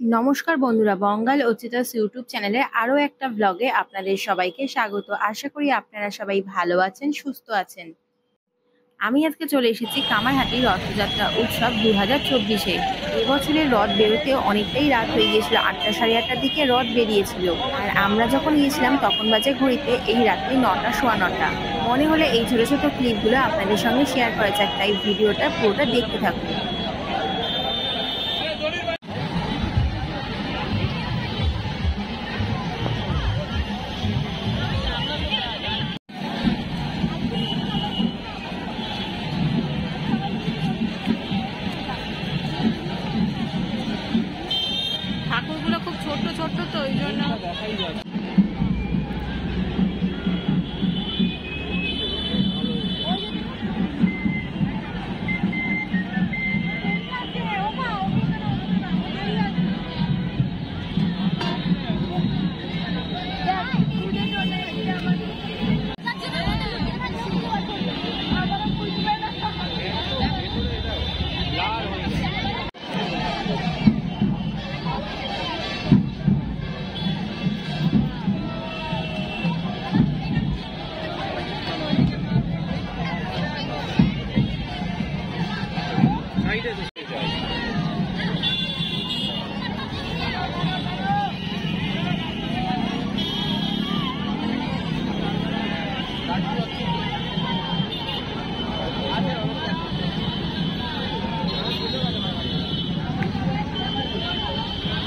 নমস্কার বন্ধুরা, বঙ্গাল অচিতাস ইউটিউব চ্যানেলের আরও একটা ব্লগে আপনাদের সবাইকে স্বাগত। আশা করি আপনারা সবাই ভালো আছেন, সুস্থ আছেন। আমি আজকে চলে এসেছি কামারহাটি রথযাত্রা উৎসব 2024-এ। এবছরের রথ বেরোতে অনেকটাই রাত হয়ে গিয়েছিল, 8টা সাড়ে 8টার দিকে রথ বেরিয়েছিল। আর আমরা যখন গিয়েছিলাম তখন বাজে ঘড়িতে এই রাত্রি 9টা সোয়া 9টা। মনে হলে এই ছোটো ছোটো ক্লিপগুলো আপনাদের সঙ্গে শেয়ার করা যাক, তাই ভিডিওটা পুরোটা দেখতে থাকুন। ঠাকুরগুলো খুব ছোট্ট ছোট্ট, তো ওই জন্য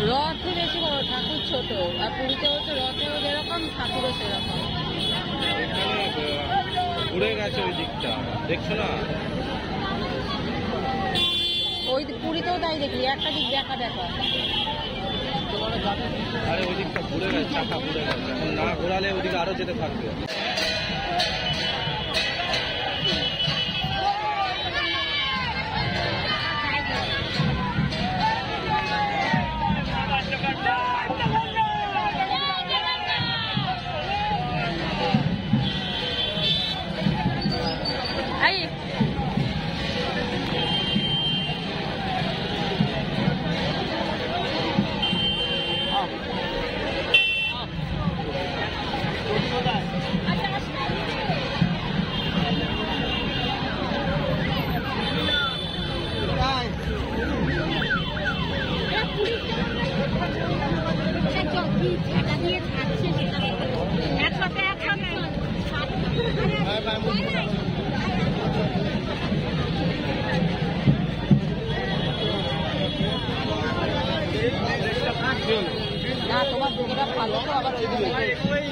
রথে বেশি বড়, ঠাকুর ছোট। আর পুরীতে হচ্ছে রথেও যেরকম ঠাকুরও সেরকম। ঘুরে গেছে ওই দিকটা, দেখছো না? ওই পুরীতেও তাই দেখলি, একটা দিক দেখা দেখা। আরে ওই দিকটা ঘুরে গেছে, চাকা ঘুরে গেছে। এখন না ঘোরালে ওদিকে আরো যেতে থাকবে। না, তোমার দুটা ভালো তো, আবার ওই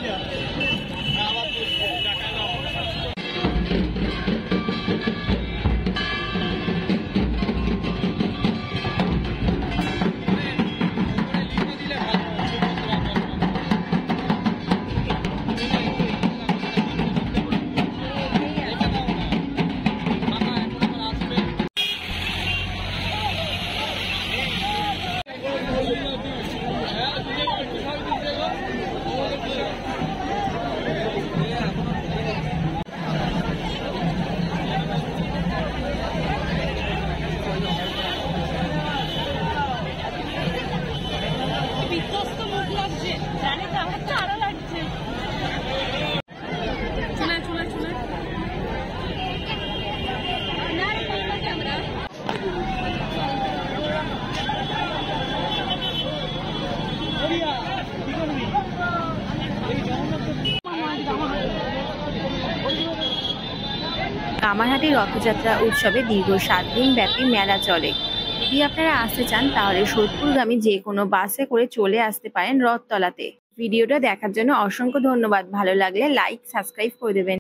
কামারহাটি রথযাত্রা উৎসবে দীর্ঘ 7 দিন ব্যাপী মেলা চলে। যদি আপনারা আসতে চান তাহলে সোদপুরগামী যে কোনো বাসে করে চলে আসতে পারেন রথতলাতে। ভিডিওটা দেখার জন্য অসংখ্য ধন্যবাদ। ভালো লাগলে লাইক, সাবস্ক্রাইব করে দেবেন।